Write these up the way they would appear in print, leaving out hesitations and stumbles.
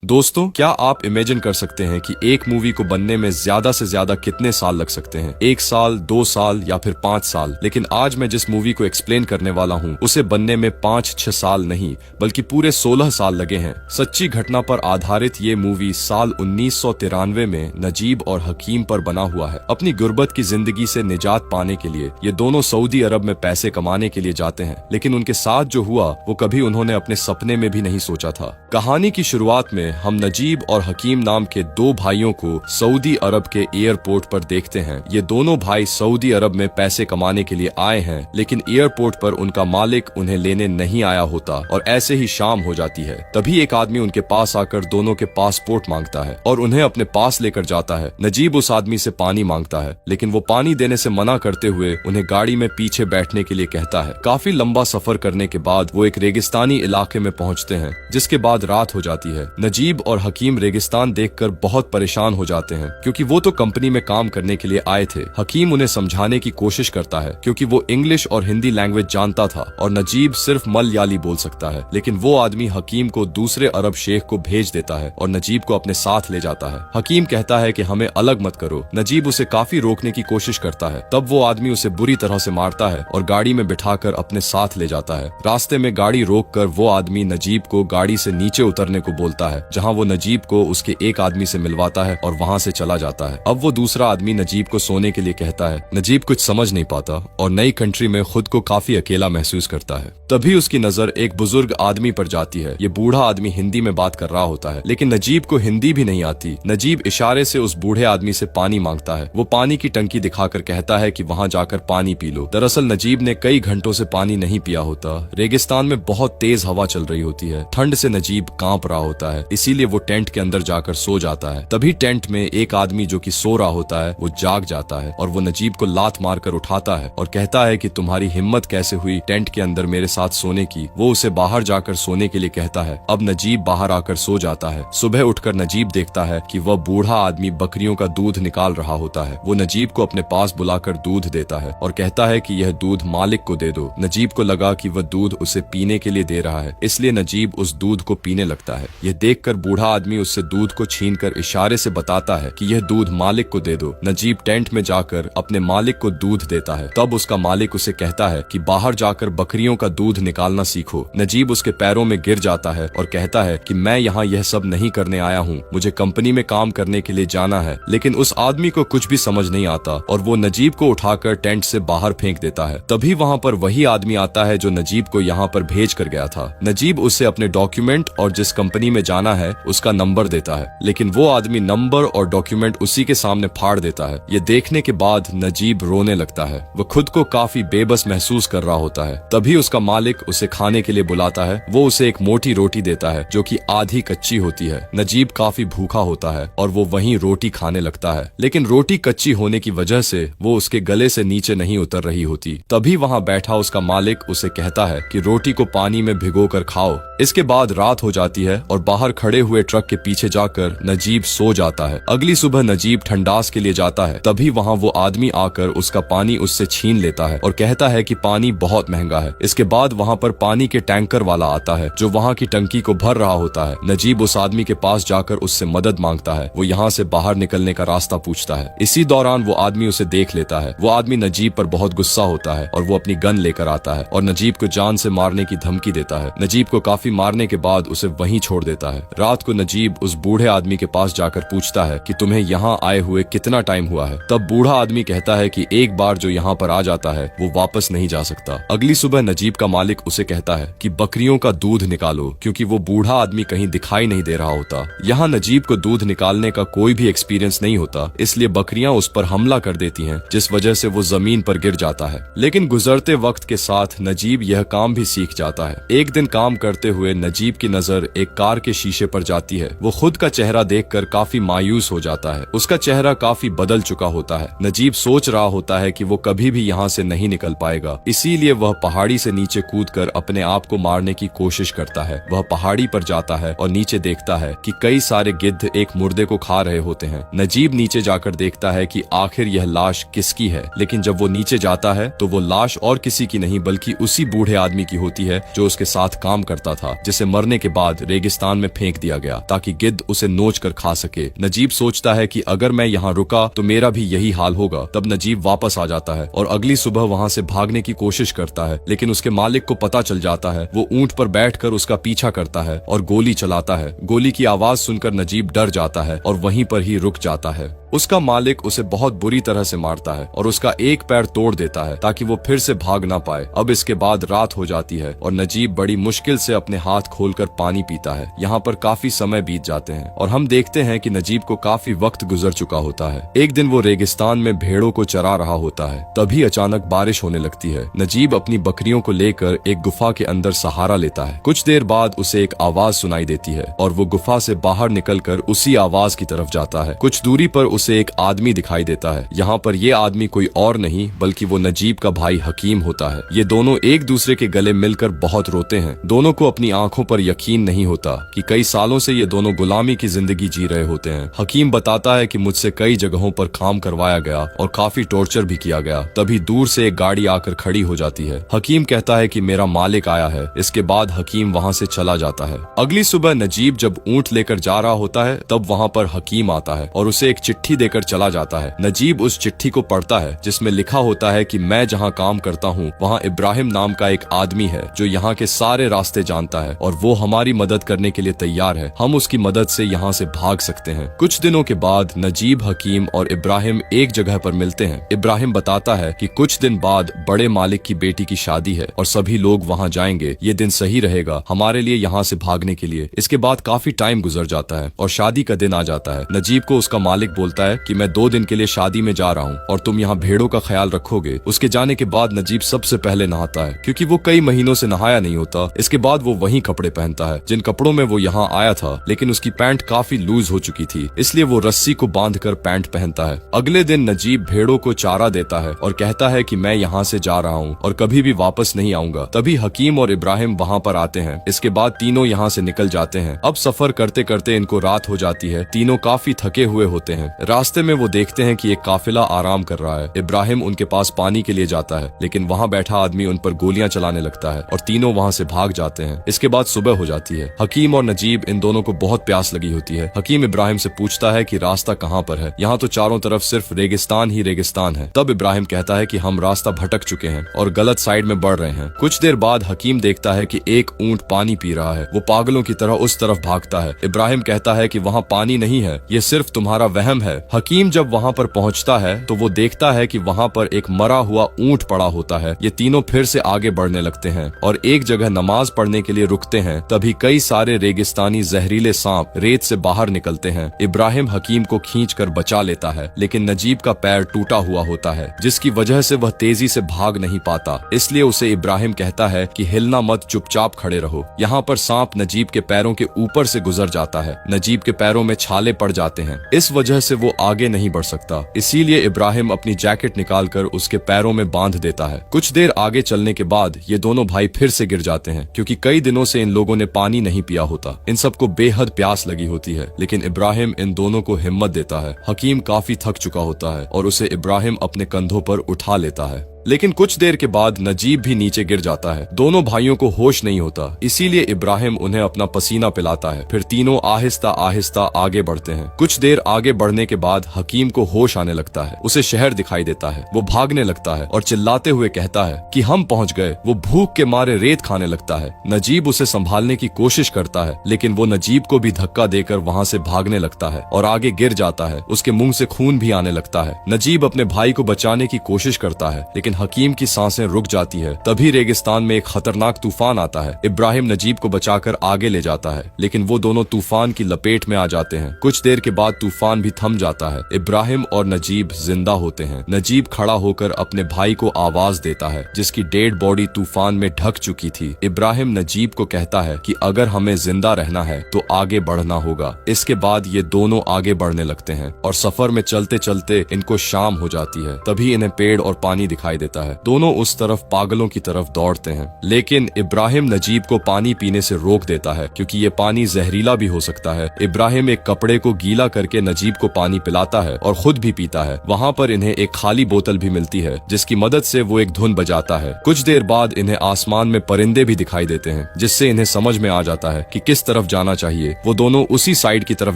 दोस्तों, क्या आप इमेजिन कर सकते हैं कि एक मूवी को बनने में ज्यादा से ज्यादा कितने साल लग सकते हैं? 1 साल, 2 साल या फिर 5 साल। लेकिन आज मैं जिस मूवी को एक्सप्लेन करने वाला हूँ उसे बनने में 5-6 साल नहीं बल्कि पूरे 16 साल लगे हैं। सच्ची घटना पर आधारित ये मूवी साल 1993 में नजीब और हकीम पर बना हुआ है। अपनी गुर्बत की जिंदगी से निजात पाने के लिए ये दोनों सऊदी अरब में पैसे कमाने के लिए जाते हैं, लेकिन उनके साथ जो हुआ वो कभी उन्होंने अपने सपने में भी नहीं सोचा था। कहानी की शुरुआत में हम नजीब और हकीम नाम के दो भाइयों को सऊदी अरब के एयरपोर्ट पर देखते हैं। ये दोनों भाई सऊदी अरब में पैसे कमाने के लिए आए हैं, लेकिन एयरपोर्ट पर उनका मालिक उन्हें लेने नहीं आया होता और ऐसे ही शाम हो जाती है। तभी एक आदमी उनके पास आकर दोनों के पासपोर्ट मांगता है और उन्हें अपने पास लेकर जाता है। नजीब उस आदमी से पानी मांगता है, लेकिन वो पानी देने से मना करते हुए उन्हें गाड़ी में पीछे बैठने के लिए कहता है। काफी लंबा सफर करने के बाद वो एक रेगिस्तानी इलाके में पहुंचते हैं, जिसके बाद रात हो जाती है। नजीब और हकीम रेगिस्तान देखकर बहुत परेशान हो जाते हैं, क्योंकि वो तो कंपनी में काम करने के लिए आए थे। हकीम उन्हें समझाने की कोशिश करता है, क्योंकि वो इंग्लिश और हिंदी लैंग्वेज जानता था और नजीब सिर्फ मलयाली बोल सकता है। लेकिन वो आदमी हकीम को दूसरे अरब शेख को भेज देता है और नजीब को अपने साथ ले जाता है। हकीम कहता है कि हमें अलग मत करो। नजीब उसे काफी रोकने की कोशिश करता है, तब वो आदमी उसे बुरी तरह से मारता है और गाड़ी में बिठाकर अपने साथ ले जाता है। रास्ते में गाड़ी रोककर वो आदमी नजीब को गाड़ी से नीचे उतरने को बोलता है, जहाँ वो नजीब को उसके एक आदमी से मिलवाता है और वहाँ से चला जाता है। अब वो दूसरा आदमी नजीब को सोने के लिए कहता है। नजीब कुछ समझ नहीं पाता और नई कंट्री में खुद को काफी अकेला महसूस करता है। तभी उसकी नजर एक बुजुर्ग आदमी पर जाती है। ये बूढ़ा आदमी हिंदी में बात कर रहा होता है, लेकिन नजीब को हिंदी भी नहीं आती। नजीब इशारे से उस बूढ़े आदमी से पानी मांगता है। वो पानी की टंकी दिखाकर कहता है कि वहाँ जाकर पानी पी लो। दरअसल नजीब ने कई घंटों से पानी नहीं पिया होता। रेगिस्तान में बहुत तेज हवा चल रही होती है। ठंड से नजीब कांप रहा होता है, इसीलिए वो टेंट के अंदर जाकर सो जाता है। तभी टेंट में एक आदमी जो कि सो रहा होता है वो जाग जाता है और वो नजीब को लात मारकर उठाता है और कहता है कि तुम्हारी हिम्मत कैसे हुई टेंट के अंदर मेरे साथ सोने की। वो उसे बाहर जाकर सोने के लिए कहता है। अब नजीब बाहर आकर सो जाता है। सुबह उठकर नजीब देखता है कि वह बूढ़ा आदमी बकरियों का दूध निकाल रहा होता है। वो नजीब को अपने पास बुलाकर दूध देता है और कहता है कि यह दूध मालिक को दे दो। नजीब को लगा कि वह दूध उसे पीने के लिए दे रहा है, इसलिए नजीब उस दूध को पीने लगता है। यह देखकर बूढ़ा आदमी उससे दूध को छीनकर इशारे से बताता है कि यह दूध मालिक को दे दो। नजीब टेंट में जाकर अपने मालिक को दूध देता है। तब उसका मालिक उसे कहता है कि बाहर जाकर बकरियों का दूध निकालना सीखो। नजीब उसके पैरों में गिर जाता है और कहता है कि मैं यहाँ यह सब नहीं करने आया हूँ, मुझे कंपनी में काम करने के लिए जाना है। लेकिन उस आदमी को कुछ भी समझ नहीं आता और वो नजीब को उठाकर टेंट से बाहर फेंक देता है। तभी वहाँ पर वही आदमी आता है जो नजीब को यहाँ पर भेज कर गया था। नजीब उसे अपने डॉक्यूमेंट और जिस कंपनी में जाना है उसका नंबर देता है, लेकिन वो आदमी नंबर और डॉक्यूमेंट उसी के सामने फाड़ देता है। ये देखने के बाद नजीब रोने लगता है। वो खुद को काफी बेबस महसूस कर रहा होता है। तभी उसका मालिक उसे खाने के लिए बुलाता है। वो उसे एक मोटी रोटी देता है जो कि आधी कच्ची होती है। नजीब काफी भूखा होता है और वो वहीं रोटी खाने लगता है, लेकिन रोटी कच्ची होने की वजह से वो उसके गले से नीचे नहीं उतर रही होती। तभी वहाँ बैठा उसका मालिक उसे कहता है कि रोटी को पानी में भिगो कर खाओ। इसके बाद रात हो जाती है और बाहर खड़े हुए ट्रक के पीछे जाकर नजीब सो जाता है। अगली सुबह नजीब ठंडास के लिए जाता है। तभी वहाँ वो आदमी आकर उसका पानी उससे छीन लेता है और कहता है कि पानी बहुत महंगा है। इसके बाद वहाँ पर पानी के टैंकर वाला आता है जो वहाँ की टंकी को भर रहा होता है। नजीब उस आदमी के पास जाकर उससे मदद मांगता है। वो यहाँ से बाहर निकलने का रास्ता पूछता है। इसी दौरान वो आदमी उसे देख लेता है। वो आदमी नजीब पर बहुत गुस्सा होता है और वो अपनी गन लेकर आता है और नजीब को जान से मारने की धमकी देता है। नजीब को काफी मारने के बाद उसे वहीं छोड़ देता है। रात को नजीब उस बूढ़े आदमी के पास जाकर पूछता है कि तुम्हें यहाँ आए हुए कितना टाइम हुआ है। तब बूढ़ा आदमी कहता है कि एक बार जो यहाँ पर आ जाता है वो वापस नहीं जा सकता। अगली सुबह नजीब का मालिक उसे कहता है कि बकरियों का दूध निकालो, क्योंकि वो बूढ़ा आदमी कहीं दिखाई नहीं दे रहा होता। यहाँ नजीब को दूध निकालने का कोई भी एक्सपीरियंस नहीं होता, इसलिए बकरियां उस पर हमला कर देती हैं, जिस वजह से वो जमीन पर गिर जाता है। लेकिन गुजरते वक्त के साथ नजीब यह काम भी सीख जाता है। एक दिन काम करते हुए नजीब की नजर एक कार के शीशे पर जाती है। वो खुद का चेहरा देखकर काफी मायूस हो जाता है। उसका चेहरा काफी बदल चुका होता है। नजीब सोच रहा होता है कि वो कभी भी यहाँ से नहीं निकल पाएगा, इसीलिए वह पहाड़ी से नीचे कूदकर अपने आप को मारने की कोशिश करता है। वह पहाड़ी पर जाता है और नीचे देखता है कि कई सारे गिद्ध एक मुर्दे को खा रहे होते हैं। नजीब नीचे जाकर देखता है कि आखिर यह लाश किसकी है, लेकिन जब वो नीचे जाता है तो वो लाश और किसी की नहीं बल्कि उसी बूढ़े आदमी की होती है जो उसके साथ काम करता था, जिसे मरने के बाद रेगिस्तान में फेंक फेंक दिया गया ताकि गिद्ध उसे नोच कर खा सके। नजीब सोचता है कि अगर मैं यहाँ रुका तो मेरा भी यही हाल होगा। तब नजीब वापस आ जाता है और अगली सुबह वहाँ से भागने की कोशिश करता है, लेकिन उसके मालिक को पता चल जाता है। वो ऊंट पर बैठकर उसका पीछा करता है और गोली चलाता है। गोली की आवाज सुनकर नजीब डर जाता है और वहीं पर ही रुक जाता है। उसका मालिक उसे बहुत बुरी तरह से मारता है और उसका एक पैर तोड़ देता है ताकि वो फिर से भाग ना पाए। अब इसके बाद रात हो जाती है और नजीब बड़ी मुश्किल से अपने हाथ खोलकर पानी पीता है। यहाँ पर काफी समय बीत जाते हैं और हम देखते हैं कि नजीब को काफी वक्त गुजर चुका होता है। एक दिन वो रेगिस्तान में भेड़ों को चरा रहा होता है, तभी अचानक बारिश होने लगती है। नजीब अपनी बकरियों को लेकर एक गुफा के अंदर सहारा लेता है। कुछ देर बाद उसे एक आवाज सुनाई देती है और वो गुफा से बाहर निकलकर उसी आवाज की तरफ जाता है। कुछ दूरी पर उसे एक आदमी दिखाई देता है। यहाँ पर ये आदमी कोई और नहीं बल्कि वो नजीब का भाई हकीम होता है। ये दोनों एक दूसरे के गले मिलकर बहुत रोते हैं। दोनों को अपनी आंखों पर यकीन नहीं होता कि कई सालों से ये दोनों गुलामी की जिंदगी जी रहे होते हैं। हकीम बताता है कि मुझसे कई जगहों पर काम करवाया गया और काफी टॉर्चर भी किया गया। तभी दूर से एक गाड़ी आकर खड़ी हो जाती है। हकीम कहता है कि मेरा मालिक आया है। इसके बाद हकीम वहाँ से चला जाता है। अगली सुबह नजीब जब ऊंट लेकर जा रहा होता है तब वहाँ पर हकीम आता है और उसे एक चिट्ठी देकर चला जाता है। नजीब उस चिट्ठी को पढ़ता है जिसमें लिखा होता है कि मैं जहाँ काम करता हूँ वहाँ इब्राहिम नाम का एक आदमी है जो यहाँ के सारे रास्ते जानता है और वो हमारी मदद करने के लिए तैयार है। हम उसकी मदद से यहाँ से भाग सकते हैं। कुछ दिनों के बाद नजीब, हकीम और इब्राहिम एक जगह पर मिलते हैं। इब्राहिम बताता है कि कुछ दिन बाद बड़े मालिक की बेटी की शादी है और सभी लोग वहाँ जाएंगे। ये दिन सही रहेगा हमारे लिए यहाँ से भागने के लिए। इसके बाद काफी टाइम गुजर जाता है और शादी का दिन आ जाता है। नजीब को उसका मालिक बोलता है कि मैं 2 दिन के लिए शादी में जा रहा हूँ और तुम यहाँ भेड़ों का ख्याल रखोगे। उसके जाने के बाद नजीब सबसे पहले नहाता है क्योंकि वो कई महीनों से नहाया नहीं होता। इसके बाद वो वही कपड़े पहनता है जिन कपड़ों में वो यहाँ आया था, लेकिन उसकी पैंट काफी लूज हो चुकी थी, इसलिए वो रस्सी को बांधकर पैंट पहनता है। अगले दिन नजीब भेड़ों को चारा देता है और कहता है कि मैं यहाँ से जा रहा हूँ और कभी भी वापस नहीं आऊंगा। तभी हकीम और इब्राहिम वहाँ पर आते हैं। इसके बाद तीनों यहाँ से निकल जाते हैं। अब सफर करते करते इनको रात हो जाती है। तीनों काफी थके हुए होते हैं। रास्ते में वो देखते हैं कि एक काफिला आराम कर रहा है। इब्राहिम उनके पास पानी के लिए जाता है, लेकिन वहाँ बैठा आदमी उन पर गोलियां चलाने लगता है और तीनों वहाँ से भाग जाते हैं। इसके बाद सुबह हो जाती है। हकीम और नजीब इन दोनों को बहुत प्यास लगी होती है। हकीम इब्राहिम से पूछता है कि रास्ता कहाँ पर है, यहाँ तो चारों तरफ सिर्फ रेगिस्तान ही रेगिस्तान है। तब इब्राहिम कहता है कि हम रास्ता भटक चुके हैं और गलत साइड में बढ़ रहे हैं। कुछ देर बाद हकीम देखता है कि एक ऊंट पानी पी रहा है। वो पागलों की तरह उस तरफ भागता है। इब्राहिम कहता है कि वहाँ पानी नहीं है, ये सिर्फ तुम्हारा वहम है। हकीम जब वहाँ पर पहुँचता है तो वो देखता है कि वहाँ पर एक मरा हुआ ऊंट पड़ा होता है। ये तीनों फिर से आगे बढ़ने लगते हैं और एक जगह नमाज पढ़ने के लिए रुकते हैं। तभी कई सारे रेगिस्तानी जहरीले सांप रेत से बाहर निकलते हैं। इब्राहिम हकीम को खींचकर बचा लेता है, लेकिन नजीब का पैर टूटा हुआ होता है जिसकी वजह से वह तेजी से भाग नहीं पाता। इसलिए उसे इब्राहिम कहता है कि हिलना मत, चुपचाप खड़े रहो। यहाँ पर सांप नजीब के पैरों के ऊपर से गुजर जाता है। नजीब के पैरों में छाले पड़ जाते हैं। इस वजह से वो आगे नहीं बढ़ सकता। इसीलिए इब्राहिम अपनी जैकेट निकालकर उसके पैरों में बांध देता है। कुछ देर आगे चलने के बाद ये दोनों भाई फिर से गिर जाते हैं क्योंकि कई दिनों से इन लोगों ने पानी नहीं पिया होता। इन सबको बेहद प्यास लगी होती है, लेकिन इब्राहिम इन दोनों को हिम्मत देता है। हकीम काफी थक चुका होता है और उसे इब्राहिम अपने कंधों पर उठा लेता है, लेकिन कुछ देर के बाद नजीब भी नीचे गिर जाता है। दोनों भाइयों को होश नहीं होता, इसीलिए इब्राहिम उन्हें अपना पसीना पिलाता है। फिर तीनों आहिस्ता आहिस्ता आगे बढ़ते हैं। कुछ देर आगे बढ़ने के बाद हकीम को होश आने लगता है। उसे शहर दिखाई देता है। वो भागने लगता है और चिल्लाते हुए कहता है कि हम पहुंच गए। वो भूख के मारे रेत खाने लगता है। नजीब उसे संभालने की कोशिश करता है, लेकिन वो नजीब को भी धक्का देकर वहाँ से भागने लगता है और आगे गिर जाता है। उसके मुंह से खून भी आने लगता है। नजीब अपने भाई को बचाने की कोशिश करता है, लेकिन हकीम की सांसें रुक जाती है। तभी रेगिस्तान में एक खतरनाक तूफान आता है। इब्राहिम नजीब को बचाकर आगे ले जाता है, लेकिन वो दोनों तूफान की लपेट में आ जाते हैं। कुछ देर के बाद तूफान भी थम जाता है। इब्राहिम और नजीब जिंदा होते हैं। नजीब खड़ा होकर अपने भाई को आवाज देता है, जिसकी डेड बॉडी तूफान में ढक चुकी थी। इब्राहिम नजीब को कहता है कि अगर हमें जिंदा रहना है तो आगे बढ़ना होगा। इसके बाद ये दोनों आगे बढ़ने लगते हैं और सफर में चलते चलते इनको शाम हो जाती है। तभी इन्हें पेड़ और पानी दिखाई देता देता है। दोनों उस तरफ पागलों की तरफ दौड़ते हैं, लेकिन इब्राहिम नजीब को पानी पीने से रोक देता है क्योंकि ये पानी जहरीला भी हो सकता है। इब्राहिम एक कपड़े को गीला करके नजीब को पानी पिलाता है और खुद भी पीता है। वहाँ पर इन्हें एक खाली बोतल भी मिलती है जिसकी मदद से वो एक धुन बजाता है। कुछ देर बाद इन्हें आसमान में परिंदे भी दिखाई देते हैं, जिससे इन्हें समझ में आ जाता है कि किस तरफ जाना चाहिए। वो दोनों उसी साइड की तरफ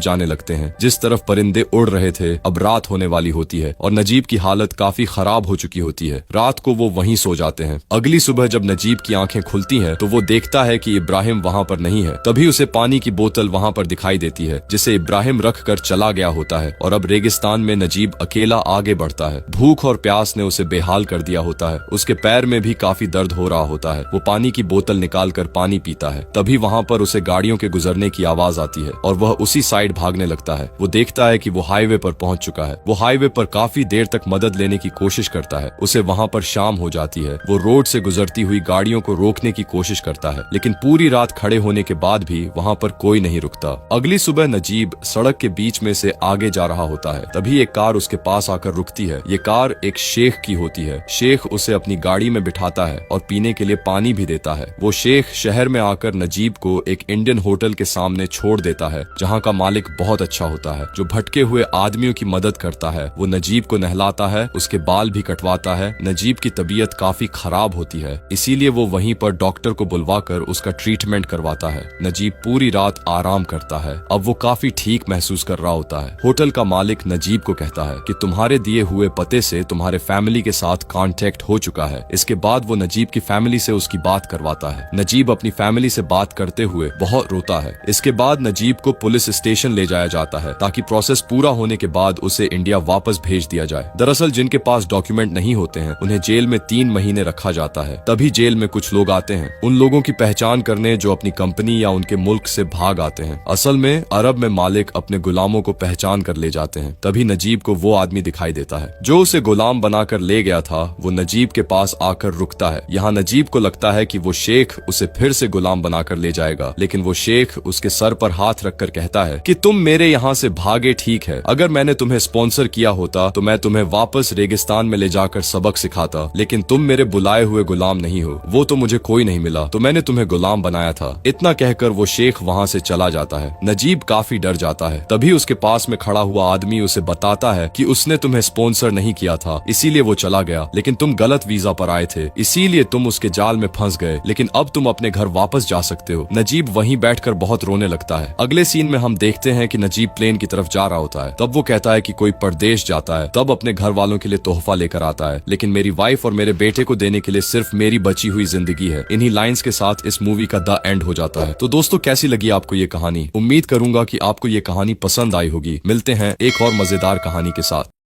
जाने लगते हैं जिस तरफ परिंदे उड़ रहे थे। अब रात होने वाली होती है और नजीब की हालत काफी खराब हो चुकी होती है। रात को वो वहीं सो जाते हैं। अगली सुबह जब नजीब की आंखें खुलती हैं तो वो देखता है कि इब्राहिम वहाँ पर नहीं है। तभी उसे पानी की बोतल वहाँ पर दिखाई देती है जिसे इब्राहिम रख कर चला गया होता है और अब रेगिस्तान में नजीब अकेला आगे बढ़ता है। भूख और प्यास ने उसे बेहाल कर दिया होता है। उसके पैर में भी काफी दर्द हो रहा होता है। वो पानी की बोतल निकाल कर पानी पीता है। तभी वहाँ पर उसे गाड़ियों के गुजरने की आवाज आती है और वह उसी साइड भागने लगता है। वो देखता है कि वो हाईवे पर पहुंच चुका है। वो हाईवे पर काफी देर तक मदद लेने की कोशिश करता है। उसे वहाँ पर शाम हो जाती है। वो रोड से गुजरती हुई गाड़ियों को रोकने की कोशिश करता है, लेकिन पूरी रात खड़े होने के बाद भी वहाँ पर कोई नहीं रुकता। अगली सुबह नजीब सड़क के बीच में से आगे जा रहा होता है। तभी एक कार उसके पास आकर रुकती है। ये कार एक शेख की होती है। शेख उसे अपनी गाड़ी में बिठाता है और पीने के लिए पानी भी देता है। वो शेख शहर में आकर नजीब को एक इंडियन होटल के सामने छोड़ देता है, जहाँ का मालिक बहुत अच्छा होता है, जो भटके हुए आदमियों की मदद करता है। वो नजीब को नहलाता है, उसके बाल भी कटवाता है। नजीब की तबीयत काफी खराब होती है, इसीलिए वो वहीं पर डॉक्टर को बुलवाकर उसका ट्रीटमेंट करवाता है। नजीब पूरी रात आराम करता है। अब वो काफी ठीक महसूस कर रहा होता है। होटल का मालिक नजीब को कहता है कि तुम्हारे दिए हुए पते से तुम्हारे फैमिली के साथ कांटेक्ट हो चुका है। इसके बाद वो नजीब की फैमिली से उसकी बात करवाता है। नजीब अपनी फैमिली से बात करते हुए बहुत रोता है। इसके बाद नजीब को पुलिस स्टेशन ले जाया जाता है ताकि प्रोसेस पूरा होने के बाद उसे इंडिया वापस भेज दिया जाए। दरअसल जिनके पास डॉक्यूमेंट नहीं होते हैं उन्हें जेल में 3 महीने रखा जाता है। तभी जेल में कुछ लोग आते हैं उन लोगों की पहचान करने जो अपनी कंपनी या उनके मुल्क से भाग आते हैं। असल में अरब में मालिक अपने गुलामों को पहचान कर ले जाते हैं। तभी नजीब को वो आदमी दिखाई देता है जो उसे गुलाम बनाकर ले गया था। वो नजीब के पास आकर रुकता है। यहाँ नजीब को लगता है कि वो शेख उसे फिर से गुलाम बनाकर ले जाएगा, लेकिन वो शेख उसके सर पर हाथ रखकर कहता है कि तुम मेरे यहाँ से भागे ठीक है, अगर मैंने तुम्हें स्पॉन्सर किया होता तो मैं तुम्हें वापस रेगिस्तान में ले जाकर सबक सिखाता, लेकिन तुम मेरे बुलाए हुए गुलाम नहीं हो। वो तो मुझे कोई नहीं मिला तो मैंने तुम्हें गुलाम बनाया था। इतना कहकर वो शेख वहाँ से चला जाता है। नजीब काफी डर जाता है। तभी उसके पास में खड़ा हुआ आदमी उसे बताता है कि उसने तुम्हें स्पॉन्सर नहीं किया था, इसीलिए वो चला गया, लेकिन तुम गलत वीजा पर आए थे, इसीलिए तुम उसके जाल में फंस गए, लेकिन अब तुम अपने घर वापस जा सकते हो। नजीब वहीं बैठकर बहुत रोने लगता है। अगले सीन में हम देखते हैं कि नजीब प्लेन की तरफ जा रहा होता है। तब वो कहता है कि कोई परदेश जाता है, तब अपने घर वालों के लिए तोहफा लेकर आता है, लेकिन मेरी वाइफ और मेरे बेटे को देने के लिए सिर्फ मेरी बची हुई जिंदगी है। इन्हीं लाइंस के साथ इस मूवी का द एंड हो जाता है। तो दोस्तों कैसी लगी आपको ये कहानी? उम्मीद करूंगा कि आपको ये कहानी पसंद आई होगी। मिलते हैं एक और मजेदार कहानी के साथ।